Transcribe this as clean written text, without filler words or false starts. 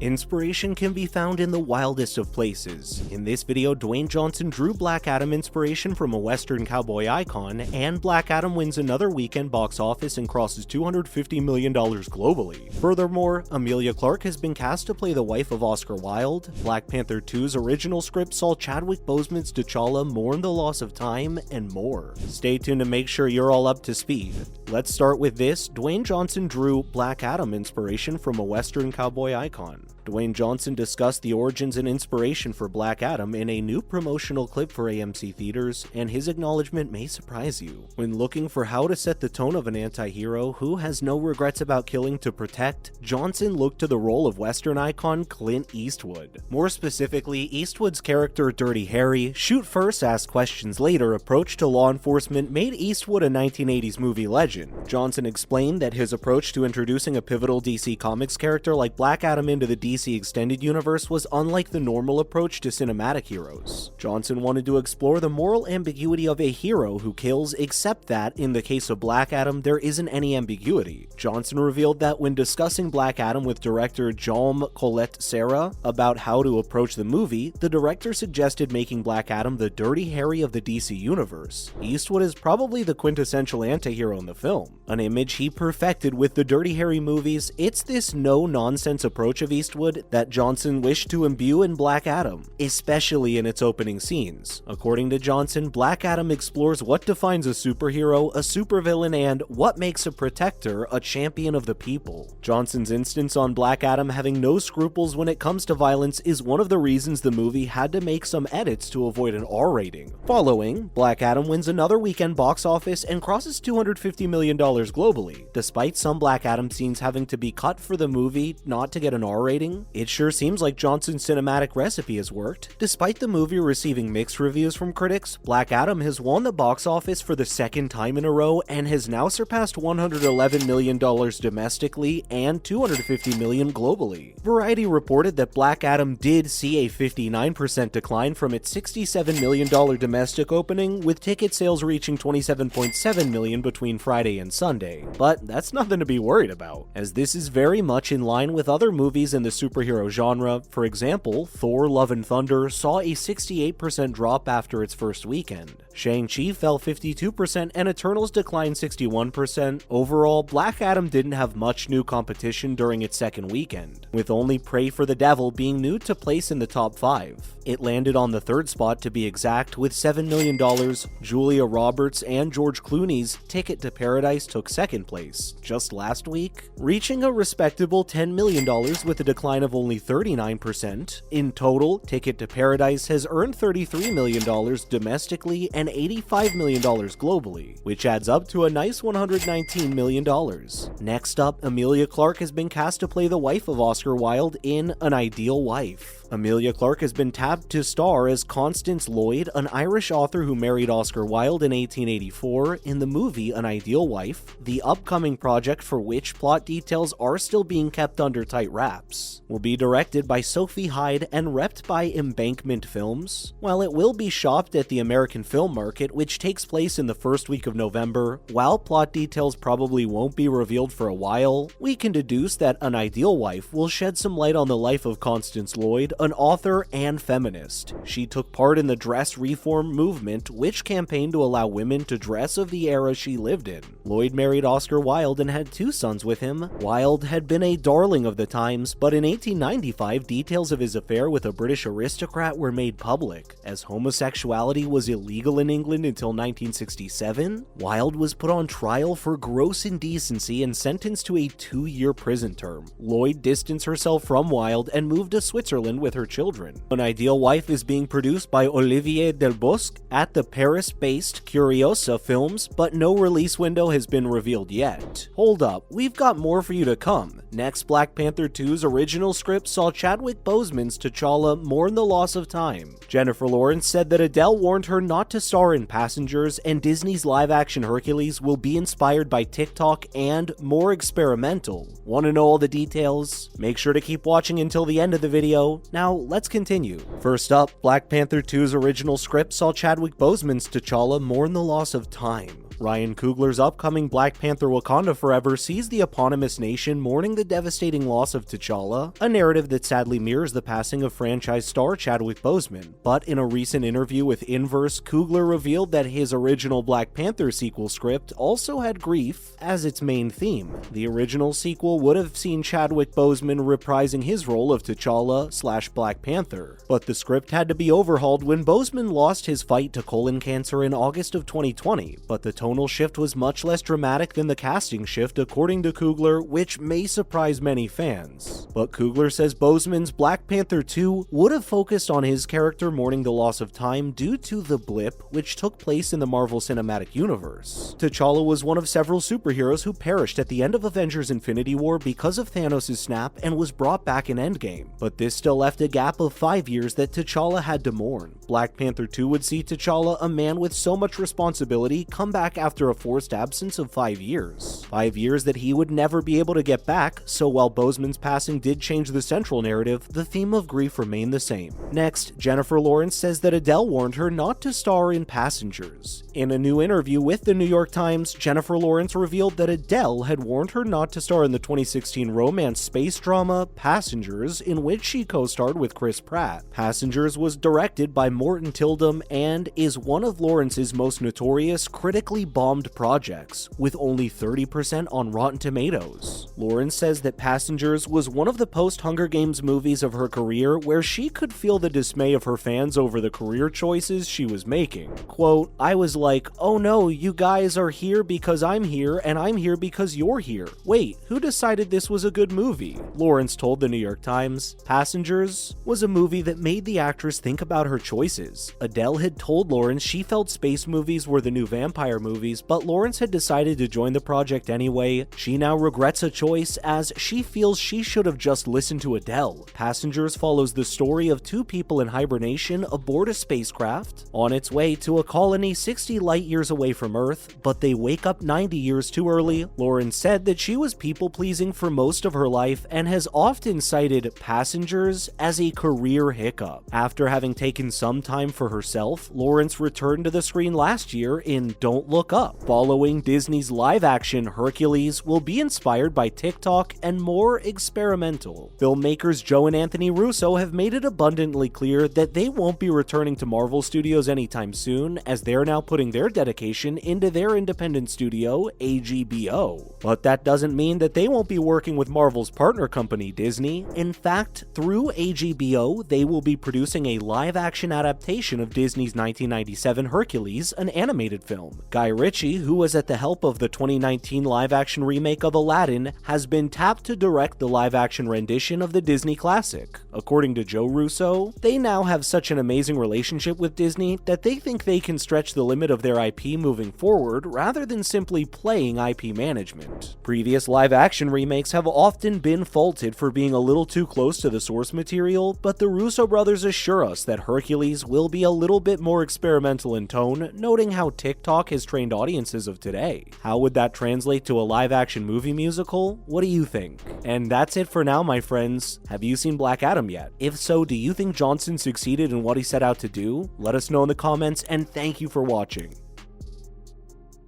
Inspiration can be found in the wildest of places. In this video, Dwayne Johnson drew Black Adam inspiration from a Western cowboy icon, and Black Adam wins another weekend box office and crosses $250 million globally. Furthermore, Emilia Clarke has been cast to play the wife of Oscar Wilde. Black Panther 2's original script saw Chadwick Boseman's T'Challa mourn the loss of time, and more. Stay tuned to make sure you're all up to speed. Let's start with this. Dwayne Johnson drew Black Adam inspiration from a Western cowboy icon. Dwayne Johnson discussed the origins and inspiration for Black Adam in a new promotional clip for AMC Theatres, and his acknowledgement may surprise you. When looking for how to set the tone of an anti-hero who has no regrets about killing to protect, Johnson looked to the role of Western icon Clint Eastwood. More specifically, Eastwood's character Dirty Harry, shoot first, ask questions later approach to law enforcement made Eastwood a 1980s movie legend. Johnson explained that his approach to introducing a pivotal DC Comics character like Black Adam into the DC Extended Universe was unlike the normal approach to cinematic heroes. Johnson wanted to explore the moral ambiguity of a hero who kills, except that, in the case of Black Adam, there isn't any ambiguity. Johnson revealed that when discussing Black Adam with director Jaume Collet-Serra about how to approach the movie, the director suggested making Black Adam the Dirty Harry of the DC Universe. Eastwood is probably the quintessential anti-hero in the film, an image he perfected with the Dirty Harry movies. It's this no-nonsense approach of Eastwood that Johnson wished to imbue in Black Adam, especially in its opening scenes. According to Johnson, Black Adam explores what defines a superhero, a supervillain, and what makes a protector a champion of the people. Johnson's instance on Black Adam having no scruples when it comes to violence is one of the reasons the movie had to make some edits to avoid an R rating. Following, Black Adam wins another weekend box office and crosses $250 million globally. Despite some Black Adam scenes having to be cut for the movie not to get an R rating, it sure seems like Johnson's cinematic recipe has worked. Despite the movie receiving mixed reviews from critics, Black Adam has won the box office for the second time in a row and has now surpassed $111 million domestically and $250 million globally. Variety reported that Black Adam did see a 59% decline from its $67 million domestic opening, with ticket sales reaching $27.7 million between Friday and Sunday. But that's nothing to be worried about, as this is very much in line with other movies in the superhero genre. For example, Thor: Love and Thunder saw a 68% drop after its first weekend. Shang-Chi fell 52% and Eternals declined 61%. Overall, Black Adam didn't have much new competition during its second weekend, with only Pray for the Devil being new to place in the top 5. It landed on the third spot to be exact, with $7 million. Julia Roberts and George Clooney's Ticket to Paradise took second place just last week, reaching a respectable $10 million with a decline of only 39%. In total, Ticket to Paradise has earned $33 million domestically and $85 million globally, which adds up to a nice $119 million. Next up, Emilia Clarke has been cast to play the wife of Oscar Wilde in An Ideal Wife. Emilia Clarke has been tapped to star as Constance Lloyd, an Irish author who married Oscar Wilde in 1884, in the movie An Ideal Wife, the upcoming project for which plot details are still being kept under tight wraps. Will be directed by Sophie Hyde and repped by Embankment Films. While it will be shopped at the American Film Market, which takes place in the first week of November, while plot details probably won't be revealed for a while, we can deduce that An Ideal Wife will shed some light on the life of Constance Lloyd, an author and feminist. She took part in the dress reform movement, which campaigned to allow women to dress of the era she lived in. Lloyd married Oscar Wilde and had 2 sons with him. Wilde had been a darling of the times, but in 1895, details of his affair with a British aristocrat were made public. As homosexuality was illegal in England until 1967, Wilde was put on trial for gross indecency and sentenced to a 2-year prison term. Lloyd distanced herself from Wilde and moved to Switzerland with her children. An Ideal Wife is being produced by Olivier Delbosque at the Paris-based Curiosa Films, but no release window has been revealed yet. Hold up, we've got more for you to come. Next, Black Panther 2's original script saw Chadwick Boseman's T'Challa mourn the loss of time. Jennifer Lawrence said that Adele warned her not to star in Passengers, and Disney's live-action Hercules will be inspired by TikTok and more experimental. Want to know all the details? Make sure to keep watching until the end of the video. Now, let's continue. First up, Black Panther 2's original script saw Chadwick Boseman's T'Challa mourn the loss of time. Ryan Coogler's upcoming Black Panther Wakanda Forever sees the eponymous nation mourning the devastating loss of T'Challa, a narrative that sadly mirrors the passing of franchise star Chadwick Boseman. But in a recent interview with Inverse, Coogler revealed that his original Black Panther sequel script also had grief as its main theme. The original sequel would have seen Chadwick Boseman reprising his role of T'Challa/Black Panther, but the script had to be overhauled when Boseman lost his fight to colon cancer in August of 2020, but the tonal shift was much less dramatic than the casting shift, according to Coogler, which may surprise many fans. But Coogler says Boseman's Black Panther 2 would have focused on his character mourning the loss of time due to the blip, which took place in the Marvel Cinematic Universe. T'Challa was one of several superheroes who perished at the end of Avengers Infinity War because of Thanos' snap and was brought back in Endgame, but this still left a gap of 5 years that T'Challa had to mourn. Black Panther 2 would see T'Challa, a man with so much responsibility, come back after a forced absence of 5 years. 5 years that he would never be able to get back, so while Boseman's passing did change the central narrative, the theme of grief remained the same. Next, Jennifer Lawrence says that Adele warned her not to star in Passengers. In a new interview with the New York Times, Jennifer Lawrence revealed that Adele had warned her not to star in the 2016 romance space drama Passengers, in which she co-starred with Chris Pratt. Passengers was directed by Morton Tildum and is one of Lawrence's most notorious critically bombed projects, with only 30% on Rotten Tomatoes. Lawrence says that Passengers was one of the post-Hunger Games movies of her career where she could feel the dismay of her fans over the career choices she was making. Quote, "I was like, oh no, you guys are here because I'm here, and I'm here because you're here. Wait, who decided this was a good movie?" Lawrence told the New York Times. Passengers was a movie that made the actress think about her choices. Adele had told Lawrence she felt space movies were the new vampire movies, but Lawrence had decided to join the project anyway. She now regrets a choice as she feels she should have just listened to Adele. Passengers follows the story of two people in hibernation aboard a spacecraft on its way to a colony 60 light years away from Earth, but they wake up 90 years too early. Lawrence said that she was people-pleasing for most of her life and has often cited Passengers as a career hiccup. After having taken some time for herself, Lawrence returned to the screen last year in Don't Look Up. Following Disney's live-action Hercules will be inspired by TikTok and more experimental. Filmmakers Joe and Anthony Russo have made it abundantly clear that they won't be returning to Marvel Studios anytime soon, as they're now putting their dedication into their independent studio, AGBO. But that doesn't mean that they won't be working with Marvel's partner company, Disney. In fact, through AGBO, they will be producing a live-action adaptation of Disney's 1997 Hercules, an animated film. Guy Ritchie, who was at the help of the 2019 live-action remake of Aladdin, has been tapped to direct the live-action rendition of the Disney classic. According to Joe Russo, they now have such an amazing relationship with Disney that they think they can stretch the limit of their IP moving forward rather than simply playing IP management. Previous live-action remakes have often been faulted for being a little too close to the source material, but the Russo brothers assure us that Hercules will be a little bit more experimental in tone, noting how TikTok has trained audiences of today. How would that translate to a live-action movie musical? What do you think? And that's it for now, my friends. Have you seen Black Adam yet? If so, do you think Johnson succeeded in what he set out to do? Let us know in the comments, and thank you for watching.